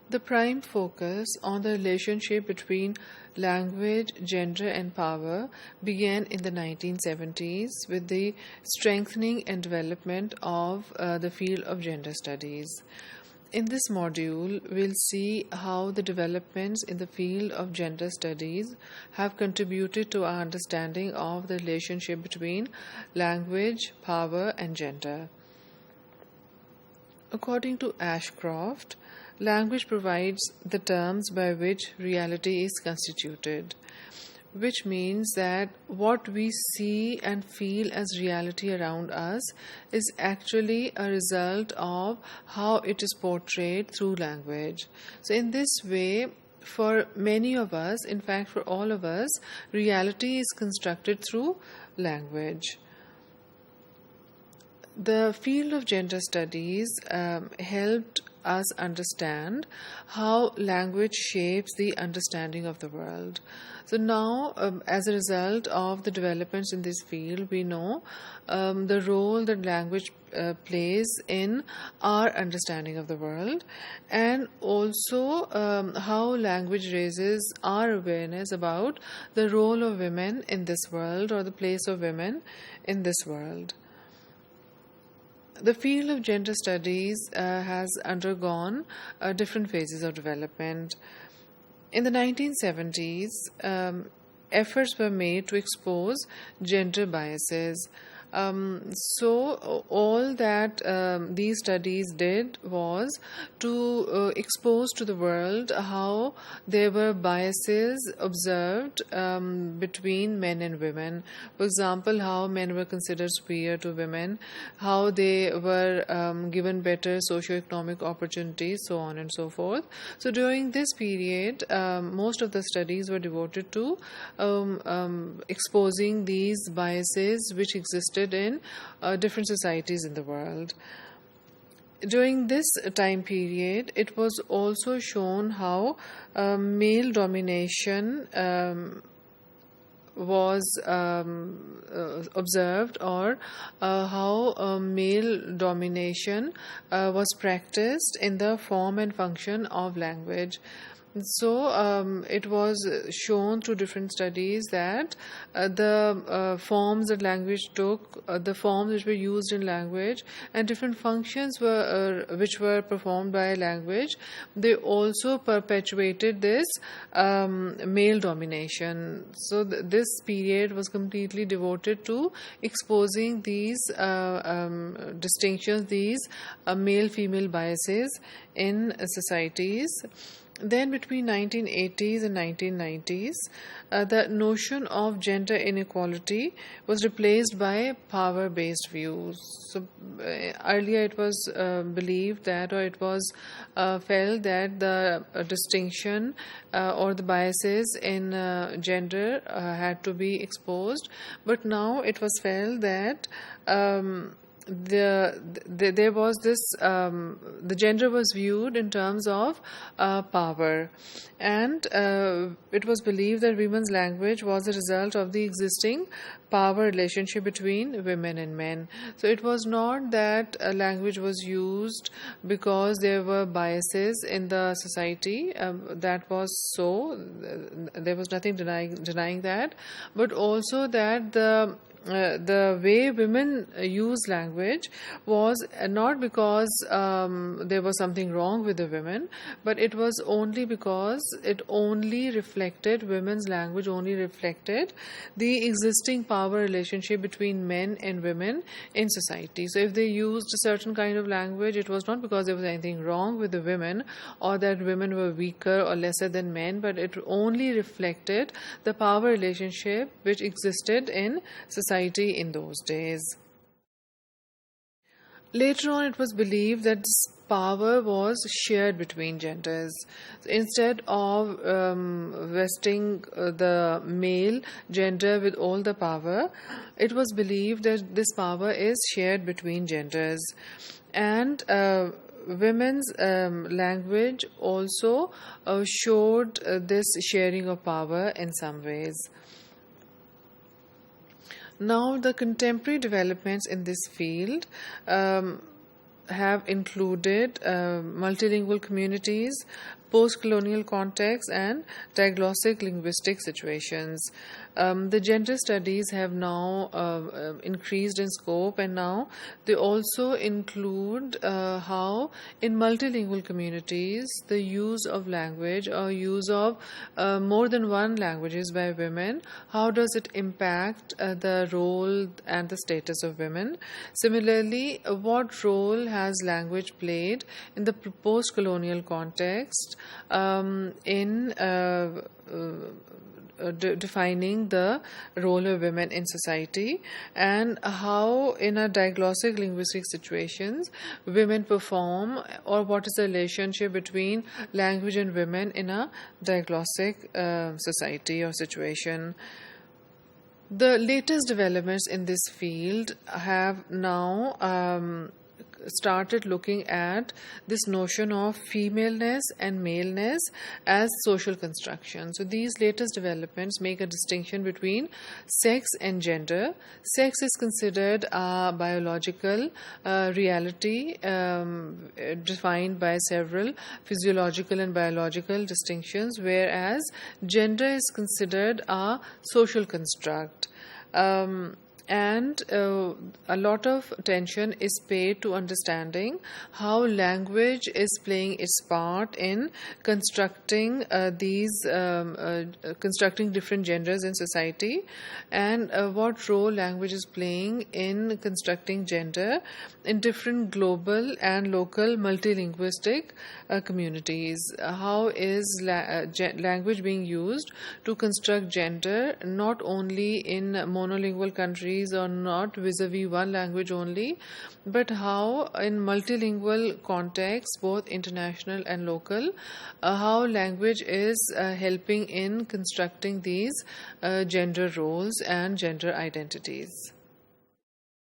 The prime focus on the relationship between language, gender, and power began in the 1970s with the strengthening and development of the field of gender studies. In this module, we'll see how the developments in the field of gender studies have contributed to our understanding of the relationship between language, power, and gender. According to Ashcroft, language provides the terms by which reality is constituted, which means that what we see and feel as reality around us is actually a result of how it is portrayed through language. So, in this way, for many of us, in fact, for all of us, reality is constructed through language. The field of gender studies helped us understand how language shapes the understanding of the world. So now, as a result of the developments in this field, we know the role that language plays in our understanding of the world, and also how language raises our awareness about the role of women in this world, or the place of women in this world. The field of gender studies has undergone different phases of development. In the 1970s, efforts were made to expose gender biases. So all that these studies did was to expose to the world how there were biases observed between men and women. For example, how men were considered superior to women, how they were given better socioeconomic opportunities, so on and so forth. So during this period, most of the studies were devoted to exposing these biases which existed in different societies in the world. During this time period, it was also shown how male domination was observed, or how male domination was practiced in the form and function of language. So it was shown through different studies that the forms that language took, the forms which were used in language, and different functions which were performed by language, they also perpetuated this male domination. So this period was completely devoted to exposing these distinctions, these male-female biases in societies. Then between 1980s and 1990s, the notion of gender inequality was replaced by power-based views. So earlier it was believed that, or it was felt that the distinction or the biases in gender had to be exposed, but now it was felt that there was this the gender was viewed in terms of power, and it was believed that women's language was a result of the existing power relationship between women and men. So it was not that language was used because there were biases in the society. That was so. There was nothing denying that, but also that the way women use language was not because there was something wrong with the women, but it was only because it only reflected, women's language only reflected the existing power relationship between men and women in society. So if they used a certain kind of language, it was not because there was anything wrong with the women, or that women were weaker or lesser than men, but it only reflected the power relationship which existed in society in those days. Later on, it was believed that this power was shared between genders. So instead of vesting the male gender with all the power, it was believed that this power is shared between genders. And women's language also showed this sharing of power in some ways. Now, the contemporary developments in this field have included multilingual communities, post-colonial contexts, and diglossic linguistic situations. The gender studies have now increased in scope, and now they also include how in multilingual communities the use of language or use of more than one languages by women, how does it impact the role and the status of women. Similarly, what role has language played in the post-colonial context in defining the role of women in society, and how in a diglossic linguistic situations women perform, or what is the relationship between language and women in a diglossic society or situation. The latest developments in this field have now started looking at this notion of femaleness and maleness as social construction. So these latest developments make a distinction between sex and gender. Sex is considered a biological reality defined by several physiological and biological distinctions, whereas gender is considered a social construct. And a lot of attention is paid to understanding how language is playing its part in constructing constructing different genders in society, and what role language is playing in constructing gender in different global and local multilinguistic communities. How is language being used to construct gender not only in monolingual countries or not vis-a-vis one language only, but how in multilingual contexts, both international and local, how language is helping in constructing these gender roles and gender identities.